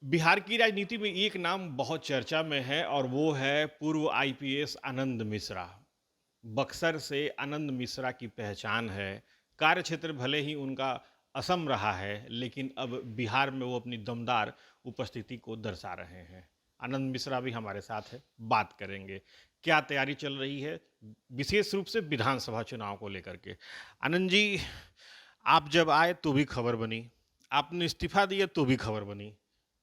बिहार की राजनीति में एक नाम बहुत चर्चा में है और वो है पूर्व आईपीएस आनंद मिश्रा। बक्सर से आनंद मिश्रा की पहचान है। कार्यक्षेत्र भले ही उनका असम रहा है, लेकिन अब बिहार में वो अपनी दमदार उपस्थिति को दर्शा रहे हैं। आनंद मिश्रा भी हमारे साथ है, बात करेंगे। क्या तैयारी चल रही है, विशेष रूप से विधानसभा चुनाव को लेकर के। आनंद जी, आप जब आए तो भी खबर बनी, आपने इस्तीफा दिया तो भी खबर बनी,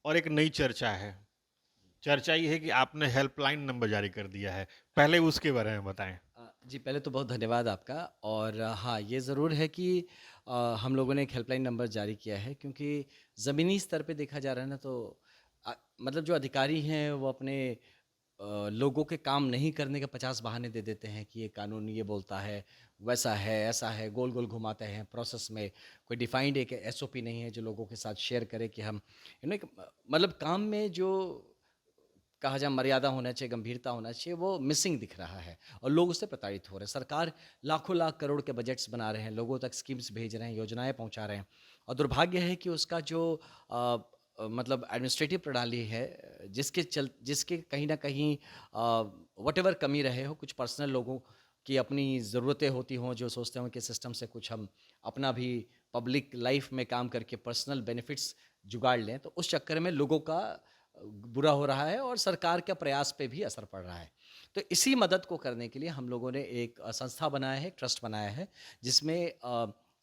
और एक नई चर्चा है। चर्चा ये है कि आपने हेल्पलाइन नंबर जारी कर दिया है। पहले उसके बारे में बताएं। जी, पहले तो बहुत धन्यवाद आपका। और हाँ, ये ज़रूर है कि हम लोगों ने एक हेल्पलाइन नंबर जारी किया है, क्योंकि ज़मीनी स्तर पे देखा जा रहा है ना, तो मतलब जो अधिकारी हैं वो अपने लोगों के काम नहीं करने के 50 बहाने दे देते हैं कि ये कानून ये बोलता है, वैसा है, ऐसा है, गोल-गोल घुमाते हैं प्रोसेस में। कोई डिफाइंड एक एसओपी नहीं है जो लोगों के साथ शेयर करे कि हम एक मतलब काम में जो कहा जाए मर्यादा होना चाहिए, गंभीरता होना चाहिए, वो मिसिंग दिख रहा है और लोग उससे प्रताड़ित हो रहे हैं। सरकार लाखों लाख करोड़ के बजट्स बना रहे हैं, लोगों तक स्कीम्स भेज रहे हैं, योजनाएँ पहुँचा रहे हैं, और दुर्भाग्य है कि उसका जो मतलब एडमिनिस्ट्रेटिव प्रणाली है, जिसके कहीं न कहीं व्हाटएवर कमी रहे हो, कुछ पर्सनल लोगों की अपनी ज़रूरतें होती हों, जो सोचते हों कि सिस्टम से कुछ हम अपना भी पब्लिक लाइफ़ में काम करके पर्सनल बेनिफिट्स जुगाड़ लें, तो उस चक्कर में लोगों का बुरा हो रहा है और सरकार के प्रयास पे भी असर पड़ रहा है। तो इसी मदद को करने के लिए हम लोगों ने एक संस्था बनाया है, ट्रस्ट बनाया है, जिसमें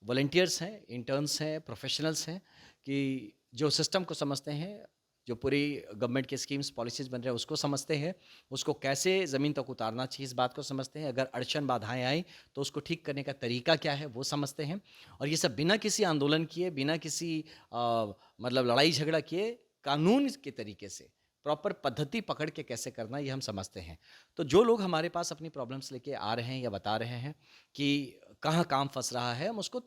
वॉलंटियर्स हैं, इंटर्न्स हैं, प्रोफ़ेशनल्स हैं, कि जो सिस्टम को समझते हैं, जो पूरी गवर्नमेंट की स्कीम्स, पॉलिसीज़ बन रहे हैं उसको समझते हैं, उसको कैसे ज़मीन तक उतारना चाहिए इस बात को समझते हैं, अगर अड़चन बाधाएँ आईं तो उसको ठीक करने का तरीका क्या है वो समझते हैं, और ये सब बिना किसी आंदोलन किए, बिना किसी मतलब लड़ाई झगड़ा किए, कानून के तरीके से प्रॉपर पद्धति पकड़ के कैसे करना ये हम समझते हैं। तो जो लोग हमारे पास अपनी प्रॉब्लम्स लेके आ रहे हैं या बता रहे हैं कि कहाँ काम फँस रहा है, हम उसको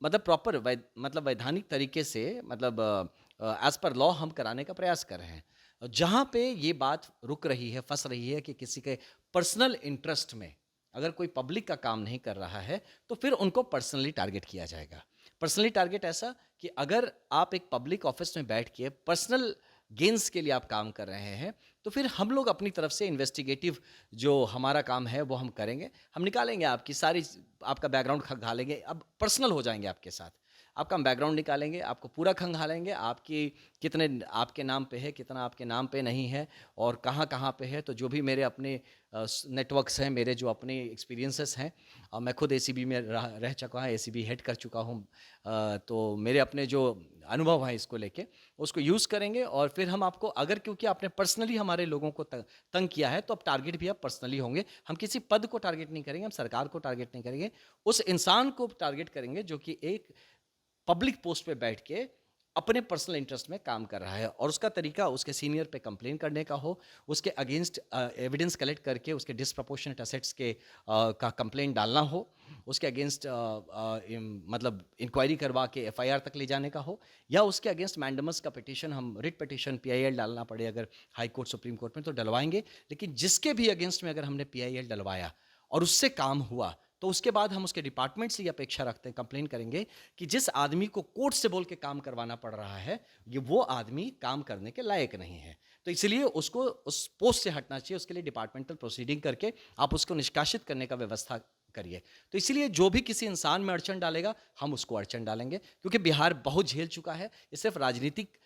मतलब प्रॉपर मतलब वैधानिक तरीके से, मतलब एज़ पर लॉ हम कराने का प्रयास कर रहे हैं। जहाँ पे ये बात रुक रही है, फँस रही है कि किसी के पर्सनल इंटरेस्ट में अगर कोई पब्लिक का काम नहीं कर रहा है, तो फिर उनको पर्सनली टारगेट किया जाएगा। पर्सनली टारगेट ऐसा कि अगर आप एक पब्लिक ऑफ़िस में बैठ के पर्सनल गेन्स के लिए आप काम कर रहे हैं, तो फिर हम लोग अपनी तरफ से इन्वेस्टिगेटिव जो हमारा काम है वो हम करेंगे। हम निकालेंगे आपकी सारी आपका बैकग्राउंड खंगालेंगे, अब पर्सनल हो जाएँगे आपके साथ। आपका हम बैकग्राउंड निकालेंगे, आपको पूरा खंगालेंगे, आपकी कितने आपके नाम पे है, कितना आपके नाम पे नहीं है और कहाँ-कहाँ पे है। तो जो भी मेरे अपने नेटवर्क्स हैं, मेरे जो अपने एक्सपीरियंसेस हैं, मैं खुद एसीबी में रह चुका हूँ, एसीबी हेड कर चुका हूँ। तो मेरे अपने जो अनुभव हैं इसको लेके, उसको यूज़ करेंगे और फिर हम आपको, अगर क्योंकि आपने पर्सनली हमारे लोगों को तंग किया है, तो अब टारगेट भी आप पर्सनली होंगे। हम किसी पद को टारगेट नहीं करेंगे, हम सरकार को टारगेट नहीं करेंगे, उस इंसान को टारगेट करेंगे जो कि एक पब्लिक पोस्ट पे बैठ के अपने पर्सनल इंटरेस्ट में काम कर रहा है, और उसका तरीका उसके सीनियर पे कंप्लेन करने का हो, उसके अगेंस्ट एविडेंस कलेक्ट करके उसके डिस्प्रपोर्शनेट असेट्स के का कंप्लेन डालना हो, उसके अगेंस्ट मतलब इंक्वायरी करवा के एफआईआर तक ले जाने का हो, या उसके अगेंस्ट मैंडेमस का पिटीशन, हम रिट पिटीशन पीआईएल डालना पड़े अगर हाई कोर्ट सुप्रीम कोर्ट में, तो डलवाएंगे। लेकिन जिसके भी अगेंस्ट में अगर हमने पीआईएल डलवाया और उससे काम हुआ, तो उसके बाद हम उसके डिपार्टमेंट से ये अपेक्षा रखते हैं, कंप्लेन करेंगे कि जिस आदमी को कोर्ट से बोल के काम करवाना पड़ रहा है, ये वो आदमी काम करने के लायक नहीं है। तो इसलिए उसको उस पोस्ट से हटना चाहिए, उसके लिए डिपार्टमेंटल प्रोसीडिंग करके आप उसको निष्कासित करने का व्यवस्था करिए। तो इसीलिए जो भी किसी इंसान में अड़चन डालेगा, हम उसको अड़चन डालेंगे, क्योंकि बिहार बहुत झेल चुका है। ये सिर्फ राजनीतिक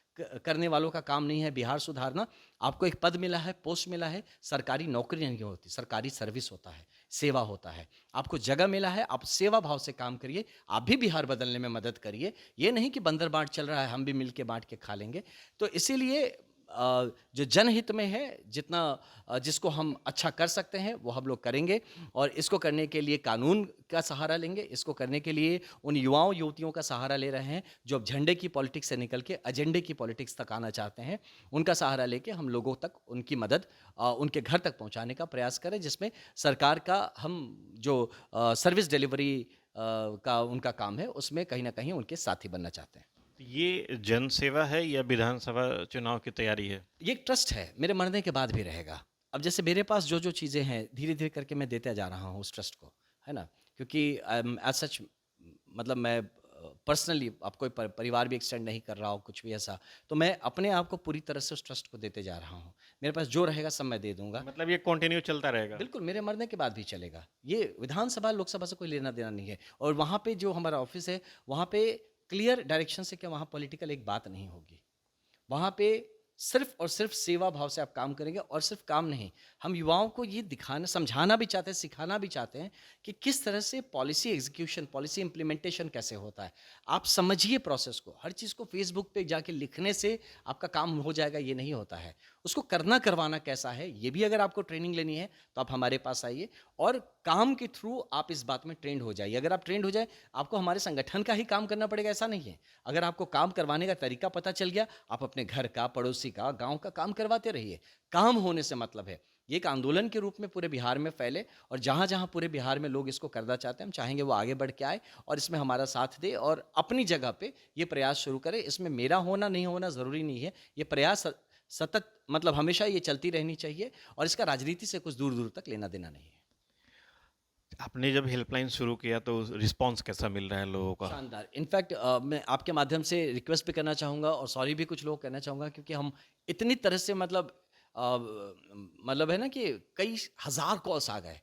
करने वालों का काम नहीं है बिहार सुधारना। आपको एक पद मिला है, पोस्ट मिला है, सरकारी नौकरी नहीं होती, सरकारी सर्विस होता है, सेवा होता है। आपको जगह मिला है, आप सेवा भाव से काम करिए, आप भी बिहार बदलने में मदद करिए। ये नहीं कि बंदर बाँट चल रहा है, हम भी मिल के बाँट के खा लेंगे। तो इसीलिए जो जनहित में है, जितना जिसको हम अच्छा कर सकते हैं, वो हम लोग करेंगे, और इसको करने के लिए कानून का सहारा लेंगे। इसको करने के लिए उन युवाओं-युवतियों का सहारा ले रहे हैं, जो अब झंडे की पॉलिटिक्स से निकल के एजेंडे की पॉलिटिक्स तक आना चाहते हैं। उनका सहारा लेके हम लोगों तक उनकी मदद उनके घर तक पहुँचाने का प्रयास करें, जिसमें सरकार का हम जो सर्विस डिलीवरी का उनका काम है, उसमें कहीं न कहीं उनके साथी बनना चाहते हैं। ये जन सेवा है या विधानसभा चुनाव की तैयारी है? ये एक ट्रस्ट है, मेरे मरने के बाद भी रहेगा। अब जैसे मेरे पास जो-जो चीज़ें हैं, धीरे-धीरे करके मैं देते जा रहा हूँ उस ट्रस्ट को, है ना? क्योंकि एज़ सच मतलब मैं पर्सनली आप कोई परिवार भी एक्सटेंड नहीं कर रहा हो, कुछ भी ऐसा, तो मैं अपने आप को पूरी तरह से उस ट्रस्ट को देते जा रहा हूँ। मेरे पास जो रहेगा सब मैं दे दूँगा। मतलब ये कंटिन्यू चलता रहेगा। बिल्कुल, मेरे मरने के बाद भी चलेगा। ये विधानसभा, लोकसभा से कोई लेना-देना नहीं है। और वहाँ पे जो हमारा ऑफ़िस है, वहाँ पे क्लियर डायरेक्शन से कि वहाँ पॉलिटिकल एक बात नहीं होगी। वहाँ पे सिर्फ़ और सिर्फ़ सेवा भाव से आप काम करेंगे, और सिर्फ़ काम नहीं, हम युवाओं को ये दिखाना, समझाना भी चाहते हैं, सिखाना भी चाहते हैं कि किस तरह से पॉलिसी एग्ज़ीक्यूशन, पॉलिसी इम्प्लीमेंटेशन कैसे होता है। आप समझिए प्रोसेस को, हर चीज़ को फ़ेसबुक पे जाके लिखने से आपका काम हो जाएगा, ये नहीं होता है। उसको करना करवाना कैसा है, ये भी अगर आपको ट्रेनिंग लेनी है, तो आप हमारे पास आइए, और काम के थ्रू आप इस बात में ट्रेंड हो जाइए। अगर आप ट्रेंड हो जाए, आपको हमारे संगठन का ही काम करना पड़ेगा, ऐसा नहीं है। अगर आपको काम करवाने का तरीका पता चल गया, आप अपने घर का, पड़ोसी का, गाँव का काम करवाते रहिए। काम होने से मतलब है। ये एक आंदोलन के रूप में पूरे बिहार में फैले, और जहाँ-जहाँ पूरे बिहार में लोग इसको करना चाहते हैं, हम चाहेंगे वो आगे बढ़ के आए और इसमें हमारा साथ दे, और अपनी जगह पे ये प्रयास शुरू करें। इसमें मेरा होना, नहीं होना ज़रूरी नहीं है। ये प्रयास सतत, मतलब हमेशा ये चलती रहनी चाहिए, और इसका राजनीति से कुछ दूर-दूर तक लेना-देना नहीं है। आपने जब हेल्पलाइन शुरू किया तो रिस्पॉन्स कैसा मिल रहा है लोगों का? शानदार। इनफैक्ट मैं आपके माध्यम से रिक्वेस्ट भी करना चाहूँगा, और सॉरी भी कुछ लोग कहना चाहूँगा, क्योंकि हम इतनी तरह से, मतलब है ना कि कई हज़ार कॉल्स आ गए।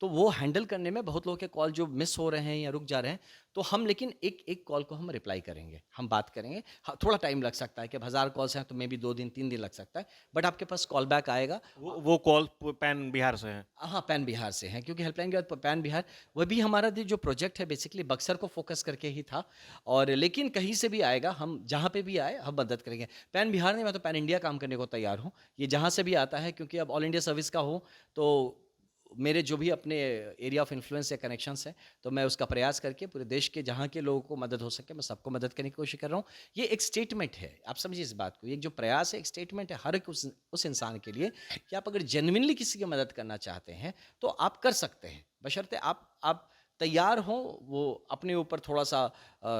तो वो हैंडल करने में बहुत लोगों के कॉल जो मिस हो रहे हैं या रुक जा रहे हैं, तो हम लेकिन एक-एक कॉल को हम रिप्लाई करेंगे, हम बात करेंगे। हाँ, थोड़ा टाइम लग सकता है कि अब हज़ार कॉल्स हैं तो मेबी 2 दिन, 3 दिन लग सकता है, बट आपके पास कॉल बैक आएगा। वो कॉल पैन बिहार से हैं? हाँ, पैन बिहार से हैं, क्योंकि हेल्पलाइन के बाद पैन बिहार, वह भी हमारा जो प्रोजेक्ट है बेसिकली बक्सर को फ़ोकस करके ही था, और लेकिन कहीं से भी आएगा, हम जहाँ पे भी आए हम मदद करेंगे। पैन बिहार नहीं, मैं तो पैन इंडिया काम करने को तैयार हूँ। ये जहाँ से भी आता है, क्योंकि अब ऑल इंडिया सर्विस का हूँ, तो मेरे जो भी अपने एरिया ऑफ इन्फ्लुएंस या कनेक्शंस हैं, तो मैं उसका प्रयास करके पूरे देश के जहाँ के लोगों को मदद हो सके, मैं सबको मदद करने की कोशिश कर रहा हूँ। ये एक स्टेटमेंट है, आप समझिए इस बात को। ये जो प्रयास है, एक स्टेटमेंट है हर एक उस इंसान के लिए, कि आप अगर जेनुइनली किसी की मदद करना चाहते हैं, तो आप कर सकते हैं, बशर्ते आप तैयार हों, वो अपने ऊपर थोड़ा-सा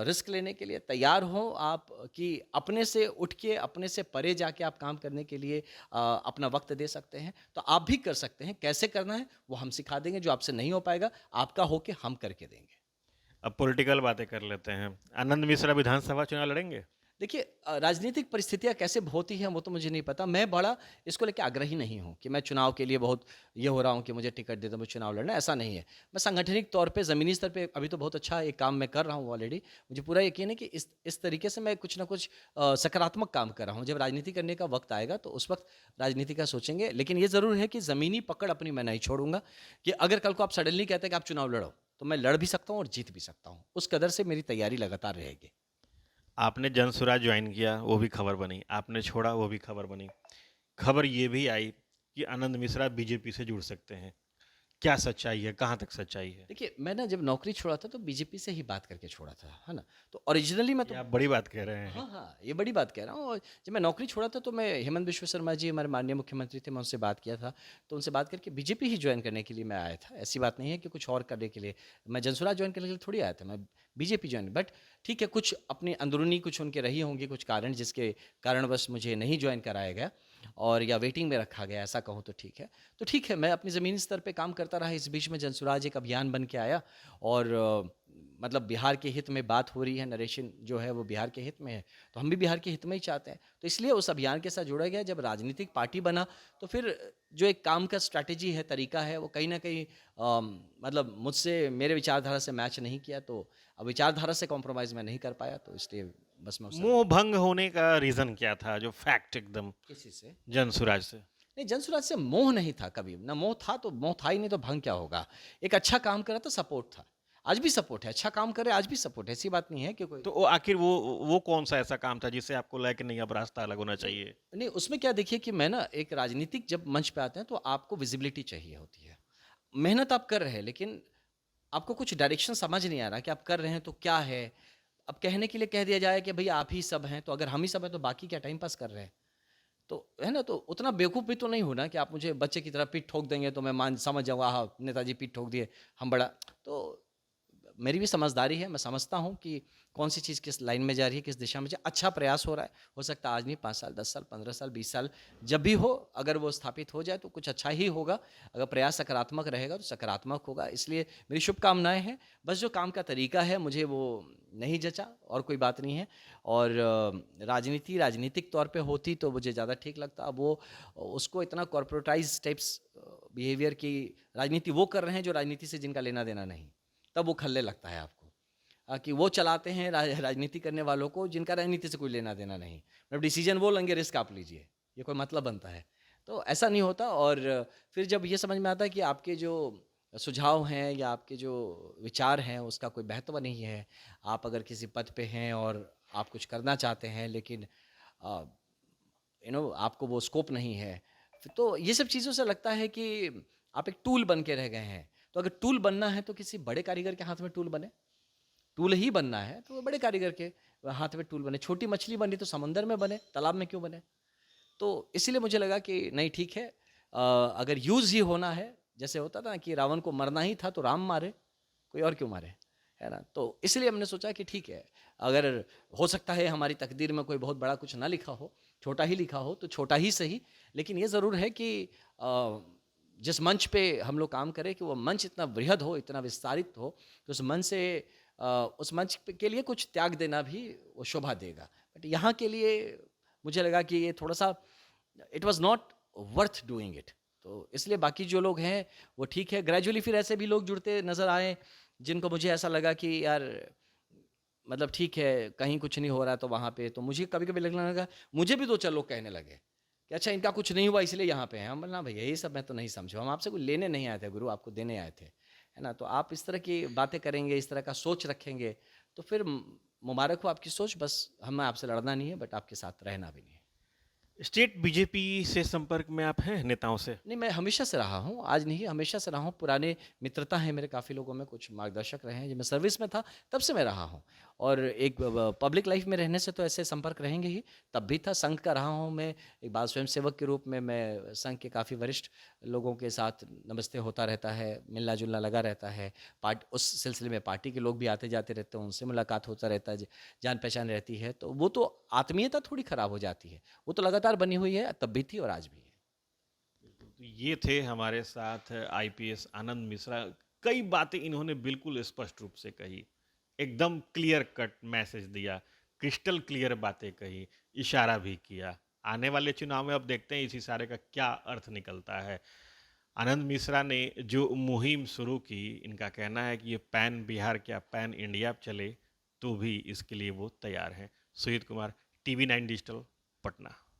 रिस्क लेने के लिए तैयार हों आप, कि अपने से उठ के, अपने से परे जाके आप काम करने के लिए अपना वक़्त दे सकते हैं। तो आप भी कर सकते हैं, कैसे करना है वो हम सिखा देंगे, जो आपसे नहीं हो पाएगा, आपका हो के हम करके देंगे। अब पॉलिटिकल बातें कर लेते हैं। आनंद मिश्रा विधानसभा चुनाव लड़ेंगे? देखिए, राजनीतिक परिस्थितियाँ कैसे होती हैं वो तो मुझे नहीं पता। मैं बड़ा इसको लेके आग्रही नहीं हूँ कि मैं चुनाव के लिए बहुत ये हो रहा हूँ कि मुझे टिकट दे दो, मुझे चुनाव लड़ना है, ऐसा नहीं है। मैं सांगठनिक तौर पे, ज़मीनी स्तर पे अभी तो बहुत अच्छा एक काम मैं कर रहा हूँ ऑलरेडी। मुझे पूरा यकीन है कि इस तरीके से मैं कुछ ना कुछ सकारात्मक काम कर रहा हूँ। जब राजनीति करने का वक़्त आएगा तो उस वक़्त राजनीति का सोचेंगे। लेकिन ये ज़रूर है कि ज़मीनी पकड़ अपनी मैं नहीं छोड़ूँगा, कि अगर कल को आप सडनली कहते हैं कि आप चुनाव लड़ो, तो मैं लड़ भी सकता हूँ और जीत भी सकता हूँ। उस कदर से मेरी तैयारी लगातार रहेगी। आपने जनसुराज ज्वाइन किया, वो भी खबर बनी। आपने छोड़ा, वो भी खबर बनी। खबर ये भी आई कि आनंद मिश्रा बीजेपी से जुड़ सकते हैं। क्या सच्चाई है? कहाँ तक सच्चाई है? देखिए, मैं ना जब नौकरी छोड़ा था तो बीजेपी से ही बात करके छोड़ा था, है ना? तो ओरिजिनली मैं ये तो, आप बड़ी बात कह रहे हैं। हाँ, हाँ, ये बड़ी बात कह रहा हूँ। और जब मैं नौकरी छोड़ा था तो मैं, हेमंत बिश्व शर्मा जी हमारे माननीय मुख्यमंत्री थे, मैं उनसे बात किया था। तो उनसे बात करके बीजेपी ही जॉइन करने के लिए मैं आया था। ऐसी बात नहीं है कि कुछ और करने के लिए। मैं जनसुराज जॉइन करने के लिए थोड़ी आया था, मैं बीजेपी जॉइन, बट ठीक है, कुछ अपनी अंदरूनी कुछ उनके रही होंगी कुछ कारण, जिसके कारणवश मुझे नहीं जॉइन कराया गया, और या वेटिंग में रखा गया, ऐसा कहूँ तो ठीक है। तो ठीक है, मैं अपनी ज़मीनी स्तर पे काम करता रहा। इस बीच में जनसुराज एक अभियान बन के आया, और मतलब बिहार के हित में बात हो रही है, नरेशन जो है वो बिहार के हित में है, तो हम भी बिहार के हित में ही चाहते हैं। तो इसलिए उस अभियान के साथ जुड़ा गया। जब राजनीतिक पार्टी बना, तो फिर जो एक काम का स्ट्रैटेजी है, तरीका है, वो कहीं न कहीं मतलब मुझसे, मेरे विचारधारा से मैच नहीं किया, तो अब विचारधारा से कॉम्प्रोमाइज़ मैं नहीं कर पाया, तो इसलिए बस मैं उस मोह भंग होने का रीज़न क्या था, जो फैक्ट एकदम किसी से जनसुराज से? नहीं, जनसुराज से मोह नहीं था कभी, ना मोह था, तो मोह था ही नहीं तो भंग क्या होगा? एक अच्छा काम कर रहा था, सपोर्ट था। आज भी सपोर्ट है, अच्छा काम करे आज भी सपोर्ट है, ऐसी बात नहीं है कि कोई, तो वो आखिर वो कौन-सा ऐसा काम था जिससे आपको लगा कि नहीं अब रास्ता अलग होना चाहिए? नहीं, उसमें क्या, देखिए कि मैं ना, एक राजनीतिक जब मंच पे आते हैं तो आपको विज़िबिलिटी चाहिए होती है। मेहनत आप कर रहे हैं, लेकिन आपको कुछ डायरेक्शन समझ नहीं आ रहा कि आप कर रहे हैं तो क्या है? अब कहने के लिए कह दिया जाए कि भई आप ही सब हैं, तो अगर हम ही सब हैं तो बाकी क्या टाइम पास कर रहे हैं? तो है ना, तो उतना बेवकूफ़ भी तो नहीं हूँ ना कि आप मुझे बच्चे की तरह पीठ ठोक देंगे तो मैं मान समझ जाऊँगा, हाँ, नेताजी पीठ ठोक दिए, हम बड़ा, तो मेरी भी समझदारी है, मैं समझता हूँ कि कौन सी चीज़ किस लाइन में जा रही है, किस दिशा में जा अच्छा प्रयास हो रहा है। हो सकता है आज नहीं 5 साल, 10 साल, 15 साल, 20 साल जब भी हो, अगर वो स्थापित हो जाए तो कुछ अच्छा ही होगा। अगर प्रयास सकारात्मक रहेगा तो सकारात्मक होगा। इसलिए मेरी शुभकामनाएँ हैं। बस जो काम का तरीका है मुझे वो नहीं जचा और कोई बात नहीं है। और राजनीति राजनीतिक तौर पे होती तो मुझे ज़्यादा ठीक लगता। अब वो उसको इतना कॉर्पोरेटाइज़ टाइप्स बिहेवियर की राजनीति वो कर रहे हैं जो राजनीति से जिनका लेना-देना नहीं। तब वो खलने लगता है आपको। कि वो चलाते हैं राजनीति करने वालों को जिनका राजनीति से कोई लेना-देना नहीं। मतलब डिसीज़न वो लेंगे, रिस्क आप लीजिए। ये कोई मतलब बनता है। तो ऐसा नहीं होता। और फिर जब ये समझ में आता है कि आपके जो सुझाव हैं या आपके जो विचार हैं उसका कोई महत्व नहीं है। आप अगर किसी पद पे हैं और आप कुछ करना चाहते हैं लेकिन अ, आपको वो स्कोप नहीं है। तो ये सब चीज़ों से लगता है कि आप एक टूल बन के रह गए हैं। तो अगर टूल बनना है तो किसी बड़े कारीगर के हाथ में टूल बने। टूल ही बनना है तो बड़े कारीगर के हाथ में टूल बने। छोटी मछली बनी तो समुंदर में बने, तालाब में क्यों बने? तो इसीलिए मुझे लगा कि नहीं ठीक है। अगर यूज़ ही होना है, जैसे होता था ना कि रावण को मरना ही था तो राम मारे, कोई और क्यों मारे? है ना? तो इसलिए हमने सोचा कि ठीक है, अगर हो सकता है हमारी तकदीर में कोई बहुत बड़ा कुछ ना लिखा हो, छोटा ही लिखा हो तो छोटा ही सही। लेकिन ये ज़रूर है कि जिस मंच पे हम लोग काम करें कि वो मंच इतना बृहद हो, इतना विस्तारित हो कि उस मंच से उस मंच के लिए कुछ त्याग देना भी वो शोभा देगा। बट यहाँ के लिए मुझे लगा कि ये थोड़ा-सा it was not worth doing it. तो इसलिए बाकी जो लोग हैं वो ठीक है। ग्रेजुअली फिर ऐसे भी लोग जुड़ते नज़र आए जिनको मुझे ऐसा लगा कि यार मतलब ठीक है, कहीं कुछ नहीं हो रहा तो वहाँ पे तो मुझे कभी-कभी लगने लगा, मुझे भी 2-4 लोग कहने लगे कि अच्छा इनका कुछ नहीं हुआ इसलिए यहाँ पे हैं। हम बोले ना भैया ये सब मैं तो नहीं समझा, हम आपसे कोई लेने नहीं आए थे गुरु, आपको देने आए थे। है ना? तो आप इस तरह की बातें करेंगे, इस तरह का सोच रखेंगे तो फिर मुबारक हो आपकी सोच। बस हमें आपसे लड़ना नहीं है बट आपके साथ रहना भी नहीं है। स्टेट बीजेपी से संपर्क में आप हैं नेताओं से? नहीं, मैं हमेशा से रहा हूँ, आज नहीं हमेशा से रहा हूँ। पुराने मित्रता है मेरे काफ़ी लोगों में, कुछ मार्गदर्शक रहे हैं। जब मैं सर्विस में था तब से मैं रहा हूँ। और एक पब्लिक लाइफ में रहने से तो ऐसे संपर्क रहेंगे ही। तब भी था, संघ का रहा हूँ मैं, एक बाल स्वयंसेवक के रूप में मैं संघ के काफ़ी वरिष्ठ लोगों के साथ नमस्ते होता रहता है, मिलना-जुलना लगा रहता है। उस सिलसिले में पार्टी के लोग भी आते-जाते रहते हैं, उनसे मुलाकात होता रहता है, जान-पहचान रहती है। तो वो तो आत्मीयता थोड़ी खराब हो जाती है। वो तो लगातार बनी हुई है, तब भी थी और आज भी है। तो ये थे हमारे साथ आईपीएस आनंद मिश्रा। कई बातें इन्होंने बिल्कुल स्पष्ट रूप से कही, एकदम क्लियर कट मैसेज दिया, क्रिस्टल क्लियर बातें कही, इशारा भी किया। आने वाले चुनाव में अब देखते हैं इस इशारे का क्या अर्थ निकलता है। आनंद मिश्रा ने जो मुहिम शुरू की, इनका कहना है कि ये पैन बिहार क्या पैन इंडिया चले तो भी इसके लिए वो तैयार हैं। Sujit Kumar, TV 9 digital, Patna.